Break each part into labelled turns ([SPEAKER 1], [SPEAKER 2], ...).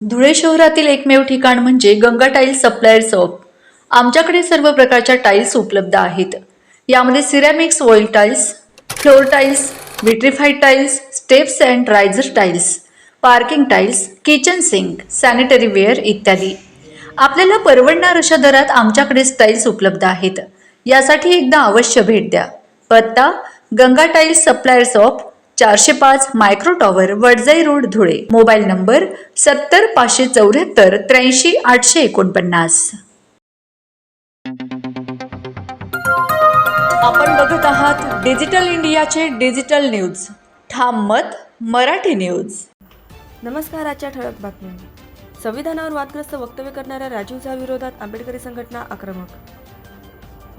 [SPEAKER 1] धुळे शहरातील एकमेव ठिकाण म्हणजे गंगा टाइल्स सप्लायर शॉप. आमच्याकडे सर्व प्रकारच्या टाइल्स उपलब्ध आहेत. यामध्ये ceramics, oil tiles, floor tiles, vitrified tiles, steps and riser tiles, parking tiles, kitchen sink, sanitary ware इत्यादी. आपल्याला परवडणार अशा दरात आमच्याकडे टाइल्स उपलब्ध आहेत. यासाठी एकदा अवश्य भेट द्या. पत्ता Ganga tiles supplier shop, 405 micro tower, Wadjai road, Dhule. Mobile number 70 574 83 849. आपण बघत आहात डिजिटल इंडियाचे डिजिटल न्यूज. ठाम मत मराठी न्यूज.
[SPEAKER 2] नमस्कार. आजच्या ठळक बातम्या. संविधानावर वादग्रस्त वक्तव्य करणाऱ्या राजीव झा विरोधात आंबेडकरी संघटना आक्रमक.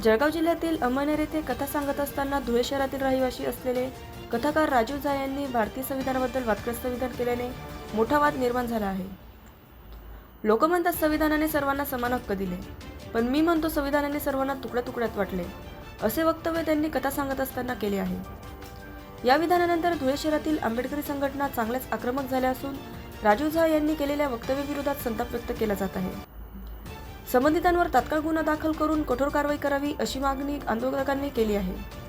[SPEAKER 2] जळगाव जिल्ह्यातील अमळनेर येथे कथा सांगत असताना धुळे शहरातील रहिवासी असलेले कथाकार राजीव झा यांनी भारतीय संविधानाबद्दल वादग्रस्त विधान केल्याने मोठा वाद निर्माण झाला आहे. लोक म्हणतात संविधानाने सर्वांना समान हक्क दिले, पण मी म्हणतो संविधानाने सर्वांना तुकड्या तुकड्यात वाटले, असे वक्तव्य त्यांनी कथा सांगत असताना केले आहे. या विधानानंतर धुळे शहरातील आंबेडकरी संघटना चांगल्याच आक्रमक झाल्या असून राजीव झा यांनी केलेल्या वक्तव्याविरोधात संताप व्यक्त केला जात आहे. संबंधितांवर तात्काळ गुन्हा दाखल करून कठोर कारवाई करावी अशी मागणी आंदोलकांनी केली आहे.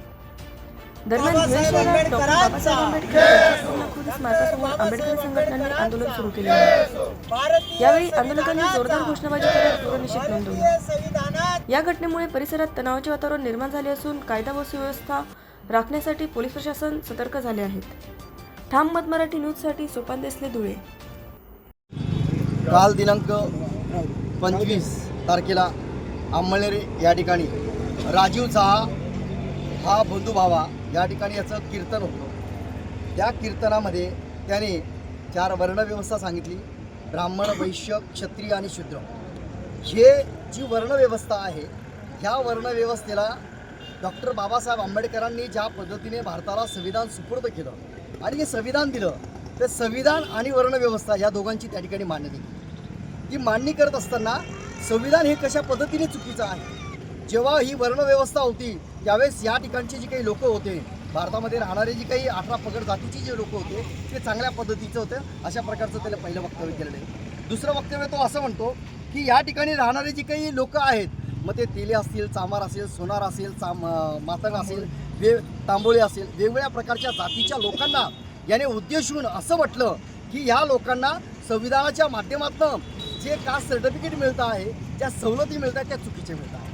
[SPEAKER 2] दरम्यान धुळे शहरात डॉ. बाबासाहेब आंबेडकर यांच्या पूर्णाकृती स्मारकासमोर आंबेडकरी संघटनांनी आंदोलन सुरू केले आहे. यावेळी आंदोलकांनी जोरदार घोषणाबाजी करत तीव्र निषेध नोंदवला. या घटनेमुळे परिसरात तणावाचे वातावरण निर्माण झाले असून कायदा व सुव्यवस्था राखण्यासाठी पोलीस प्रशासन सतर्क झाले आहेत. ठाम मत मराठी न्यूजसाठी सोपान देसले, धुळे.
[SPEAKER 3] काल दिनांक 25 तारखेला अमळनेर या ठिकाणी राजीव झा हा बंधुभावा या ठिकाणी याचं कीर्तन होतं. त्या कीर्तनामध्ये त्याने 4 वर्णव्यवस्था सांगितली: ब्राह्मण, वैश्य, क्षत्रिय आणि शूद्र. हे जी वर्णव्यवस्था आहे, ह्या वर्णव्यवस्थेला डॉक्टर बाबासाहेब आंबेडकरांनी ज्या पद्धतीने भारताला संविधान सुपूर्द केलं आणि हे संविधान दिलं, ते संविधान आणि वर्णव्यवस्था या दोघांची त्या ठिकाणी मांडणी केली. ती मांडणी करत असताना संविधान हे कशा पद्धतीने चुकीचं आहे. जेव्हा ही वर्णव्यवस्था होती त्यावेळेस या ठिकाणचे जी काही लोक होते, भारतामध्ये राहणारे जी काही 18 पगड जातीची जे लोक होते ते चांगल्या पद्धतीचं होतं, अशा प्रकारचं त्याला पहिलं वक्तव्य केलेलं आहे. दुसरं वक्तव्य तो असं म्हणतो की या ठिकाणी राहणारे जी काही लोक आहेत, मग ते तेले असतील, चामार असेल, सोनार असेल, मातंग असेल, तांबोळे असेल, वेगवेगळ्या प्रकारच्या जातीच्या लोकांना याने उद्देशून असं म्हटलं की ह्या लोकांना संविधानाच्या माध्यमातून जे कास्ट सर्टिफिकेट मिळतं आहे, ज्या सवलती मिळत आहेत त्या चुकीच्या मिळत आहेत.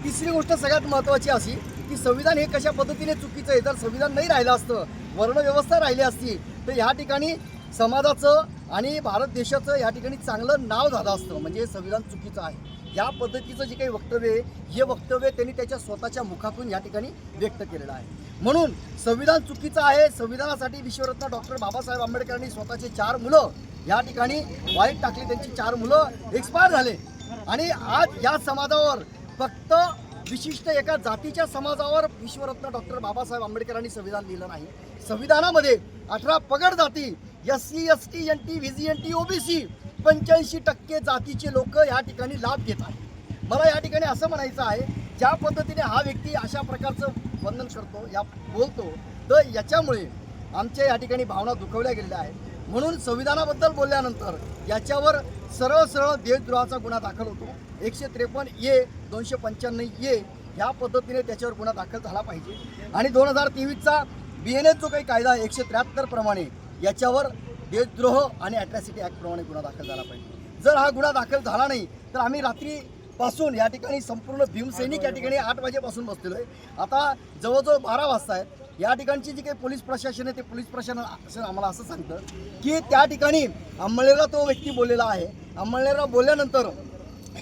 [SPEAKER 3] तिसरी गोष्ट सगळ्यात महत्त्वाची अशी की संविधान हे कशा पद्धतीने चुकीचं आहे. जर संविधान नाही राहिलं असतं, वर्णव्यवस्था राहिली असती, तर ह्या ठिकाणी समाजाचं आणि भारत देशाचं या ठिकाणी चांगलं नाव झालं असतं. म्हणजे संविधान चुकीचं आहे या पद्धतीचं जे काही वक्तव्य आहे, हे वक्तव्य त्यांनी त्याच्या स्वतःच्या मुखातून या ठिकाणी व्यक्त केलेलं आहे. म्हणून संविधान चुकीचं आहे. संविधानासाठी विश्वरत्न डॉक्टर बाबासाहेब आंबेडकरांनी स्वतःचे 4 मुलं या ठिकाणी वाईट टाकली. त्यांची 4 मुलं एक्सपायर झाले आणि आज या समाजावर, फक्त विशिष्ट एका जातीच्या समाजावर विश्वरत्न डॉक्टर बाबासाहेब आंबेडकरांनी संविधान लिहिलं नाही. संविधानामध्ये 18 पगड जाती, SC, ST, NT, VGNT, OBC 85% जातीचे लोक या ठिकाणी लाभ घेत आहेत. मला या ठिकाणी असं म्हणायचं आहे, ज्या पद्धतीने हा व्यक्ती अशा प्रकारचं वर्णन करतो, या बोलतो, तर याच्यामुळे आमच्या या ठिकाणी भावना दुखवल्या गेलेल्या आहेत. म्हणून संविधानाबद्दल बोलल्यानंतर याच्यावर सरळ सरळ देशद्रोहाचा गुन्हा दाखल होतो. 153A, 295A ह्या पद्धतीने त्याच्यावर गुन्हा दाखल झाला पाहिजे. आणि 2023चा BNS जो काही कायदा 173 प्रमाणे याच्यावर देशद्रोह आणि अॅट्रॉसिटी ॲक्ट प्रमाणे गुन्हा दाखल झाला पाहिजे. जर हा गुन्हा दाखल झाला नाही तर आम्ही रात्रीपासून या ठिकाणी संपूर्ण भीमसैनिक या ठिकाणी 8 वाजेपासून बसलेलो आहे. आता जवळजवळ 12 वाजता आहेत. या ठिकाणची जी काही पोलीस प्रशासन आहे, ते पोलीस प्रशासन आम्हाला असं सांगतं की त्या ठिकाणी अमळनेरला तो व्यक्ती बोललेला आहे. अमळनेरला बोलल्यानंतर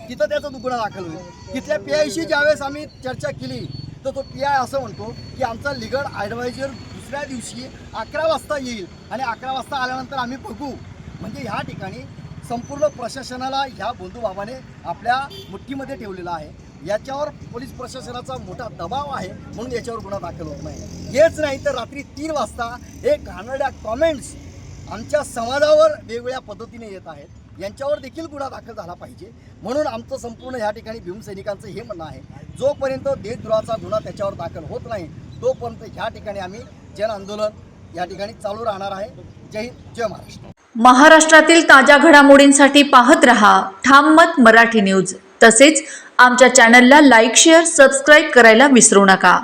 [SPEAKER 3] तिथं त्याचा गुन्हा दाखल होईल. तिथल्या PIशी ज्यावेळेस आम्ही चर्चा केली तर तो PI असं म्हणतो की आमचा लीगल ॲडवायझर दुसऱ्या दिवशी 11 वाजता येईल आणि 11 वाजता आल्यानंतर आम्ही बघू. म्हणजे ह्या ठिकाणी संपूर्ण प्रशासनाला ह्या बंधुभावाने आपल्या मुठ्ठीमध्ये ठेवलेला आहे. याच्यावर पोलीस प्रशासनाचा मोठा दबाव आहे, म्हणून याच्यावर गुन्हा दाखल होत नाही. हेच नाही तर रात्री 3 वाजता एक घाणेरड्या कॉमेंट्स आमच्या समाजावर वेगवेगळ्या पद्धतीने येत आहेत. यांच्यावर देखील गुन्हा दाखल झाला पाहिजे. म्हणून आमचं संपूर्ण या ठिकाणी भीमसैनिकांचं हे म्हणणं आहे, जोपर्यंत देशद्रोहाचा गुन्हा त्याच्यावर दाखल होत नाही तोपर्यंत ह्या ठिकाणी आम्ही जन आंदोलन या ठिकाणी चालू राहणार आहे. जय हिंद, जय महाराष्ट्र.
[SPEAKER 1] महाराष्ट्रातील ताज्या घडामोडींसाठी पाहत रहा ठाम मत मराठी न्यूज. तसेच आमच्या चॅनलला लाईक, शेअर, सबस्क्राईब करायला विसरू नका.